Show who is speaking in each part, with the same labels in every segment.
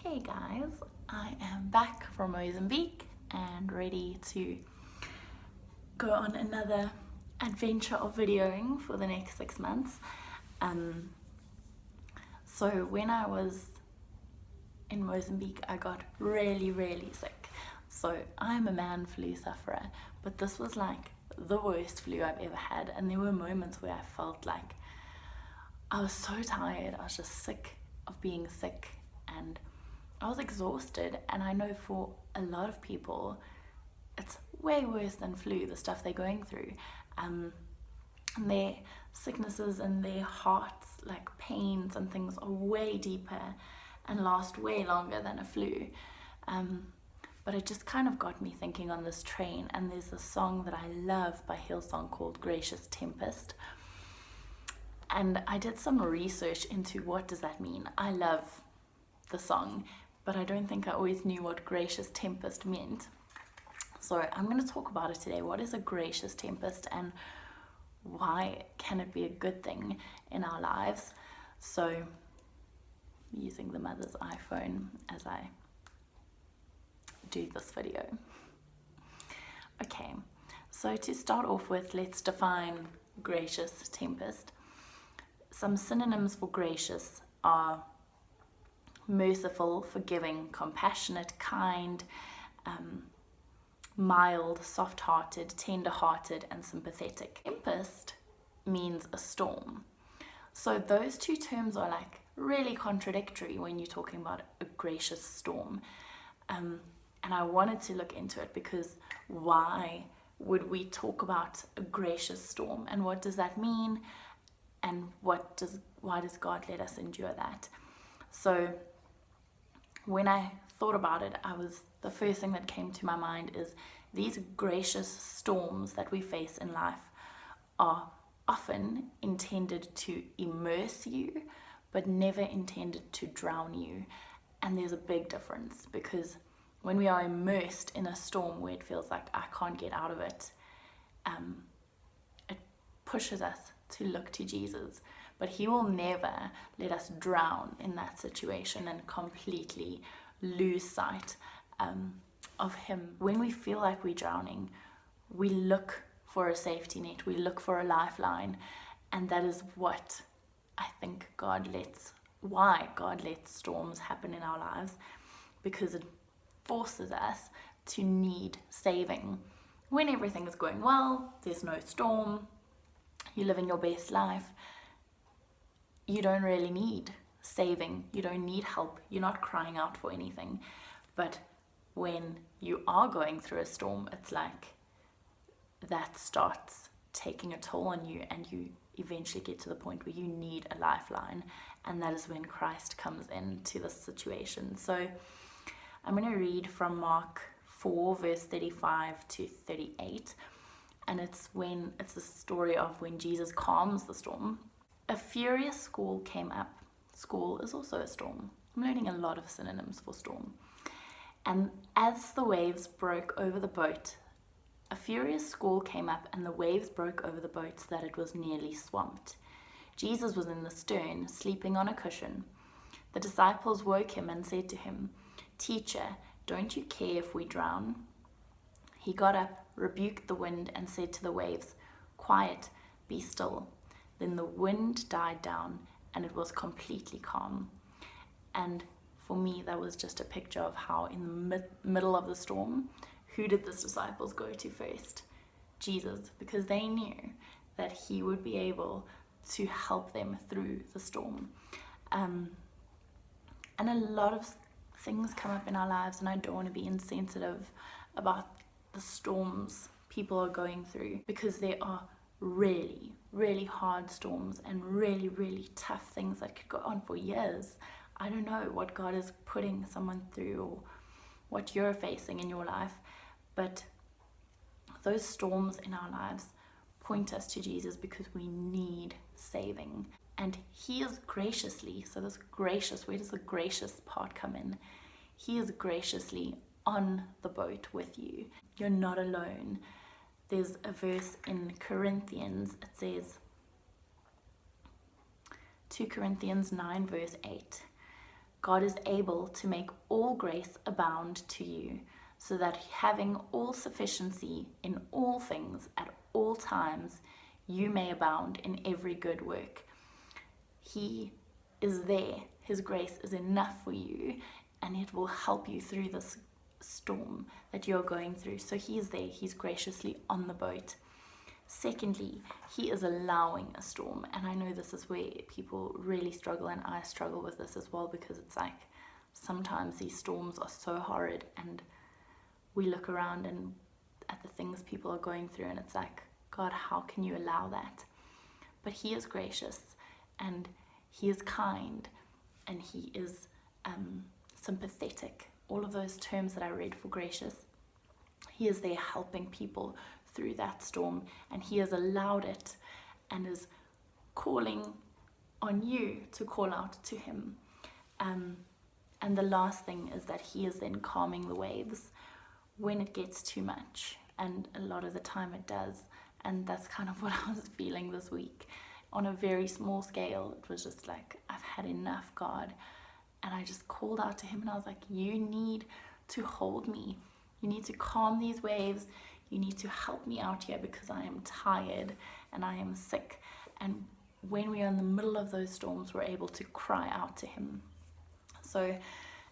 Speaker 1: Hey guys, I am back from Mozambique and ready to go on another adventure of videoing for the next 6 months. So when I was in Mozambique, I got really sick. So I'm a man flu sufferer, but this was like the worst flu I've ever had, and there were moments where I felt like I was so tired. I was just sick of being sick and I was exhausted, and I know for a lot of people it's way worse than flu, the stuff they're going through. And their sicknesses and their hearts, like pains and things, are way deeper and last way longer than a flu. But it just kind of got me thinking on this train, and there's a song that I love by Hillsong called Gracious Tempest. And I did some research into what does that mean. I love the song, but I don't think I always knew what gracious tempest meant. So I'm going to talk about it today. What is a gracious tempest and why can it be a good thing in our lives? So I'm using the mother's iPhone as I do this video. Okay, so to start off with, let's define gracious tempest. Some synonyms for gracious are merciful, forgiving, compassionate, kind, mild, soft-hearted, tender-hearted, and sympathetic. Tempest means a storm. So those two terms are like really contradictory when you're talking about a gracious storm. And I wanted to look into it because why would we talk about a gracious storm, and what does that mean, and why does God let us endure that? So when I thought about it, the first thing that came to my mind is these gracious storms that we face in life are often intended to immerse you, but never intended to drown you. And there's a big difference, because when we are immersed in a storm where it feels like I can't get out of it, it pushes us to look to Jesus. But he will never let us drown in that situation and completely lose sight of him. When we feel like we're drowning, we look for a safety net, we look for a lifeline, and that is what I think why God lets storms happen in our lives, because it forces us to need saving. When everything is going well, there's no storm, you're living your best life, you don't really need saving, you don't need help, you're not crying out for anything. But when you are going through a storm, it's like that starts taking a toll on you, and you eventually get to the point where you need a lifeline, and that is when Christ comes into the situation. So I'm going to read from Mark 4 verse 35 to 38, and it's the story of when Jesus calms the storm. A furious squall came up. Squall is also a storm. I'm learning a lot of synonyms for storm. And as the waves broke over the boat, a furious squall came up, and the waves broke over the boat so that it was nearly swamped. Jesus was in the stern, sleeping on a cushion. The disciples woke him and said to him, "Teacher, don't you care if we drown?" He got up, rebuked the wind, and said to the waves, "Quiet, be still." Then the wind died down, and it was completely calm. And for me, that was just a picture of how in the middle of the storm, who did the disciples go to first? Jesus, because they knew that he would be able to help them through the storm. And a lot of things come up in our lives, and I don't want to be insensitive about the storms people are going through, because there are really hard storms and really tough things that could go on for years. I don't know what God is putting someone through or what you're facing in your life, but those storms in our lives point us to Jesus, because we need saving. And he is graciously, so this gracious, where does the gracious part come in? He is graciously on the boat with you. You're not alone. There's a verse in Corinthians, it says, 2 Corinthians 9 verse 8, God is able to make all grace abound to you, so that having all sufficiency in all things at all times, you may abound in every good work. He is there. His grace is enough for you, and it will help you through this storm that you're going through. So he is there. He's graciously on the boat. Secondly, he is allowing a storm. And I know this is where people really struggle, and I struggle with this as well, because it's like sometimes these storms are so horrid, and we look around and at the things people are going through, and it's like, God, how can you allow that? But he is gracious, and he is kind, and he is sympathetic. All of those terms that I read for gracious, he is there helping people through that storm, and he has allowed it and is calling on you to call out to him. And the last thing is that he is then calming the waves when it gets too much, and a lot of the time it does. And that's kind of what I was feeling this week. On a very small scale, it was just like, I've had enough, God. And I just called out to him, and I was like, you need to hold me. You need to calm these waves. You need to help me out here, because I am tired and I am sick. And when we are in the middle of those storms, we're able to cry out to him. So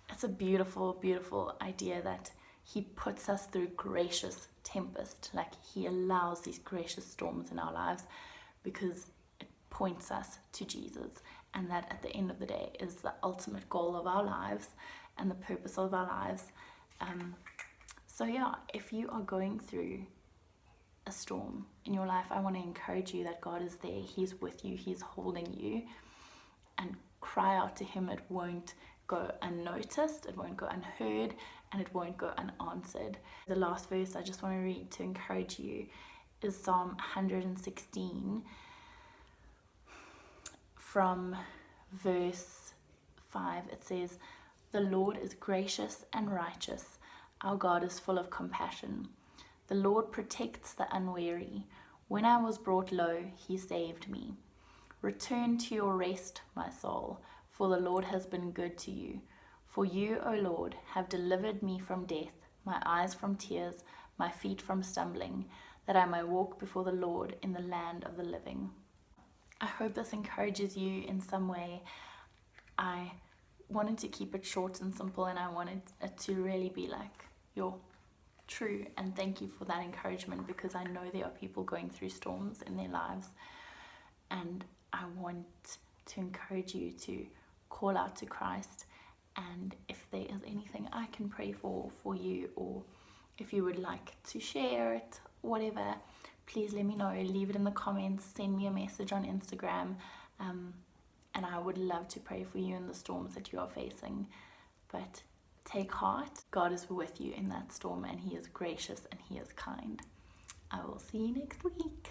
Speaker 1: it's a beautiful, beautiful idea that he puts us through gracious tempest. Like, he allows these gracious storms in our lives because it points us to Jesus. And that at the end of the day is the ultimate goal of our lives and the purpose of our lives. So yeah, if you are going through a storm in your life, I want to encourage you that God is there. He's with you. He's holding you. And cry out to him. It won't go unnoticed. It won't go unheard. And it won't go unanswered. The last verse I just want to read to encourage you is Psalm 116 from verse 5. It says, "The Lord is gracious and righteous. Our God is full of compassion. The Lord protects the unwary. When I was brought low, he saved me. Return to your rest, my soul, for the Lord has been good to you. For you, O Lord, have delivered me from death, my eyes from tears, my feet from stumbling, that I may walk before the Lord in the land of the living." I hope this encourages you in some way. I wanted to keep it short and simple, and I wanted it to really be like, you're true, and thank you for that encouragement, because I know there are people going through storms in their lives, and I want to encourage you to call out to Christ. And if there is anything I can pray for you, or if you would like to share it, whatever, please let me know. Leave it in the comments, send me a message on Instagram, and I would love to pray for you in the storms that you are facing. But take heart. God is with you in that storm, and he is gracious and he is kind. I will see you next week.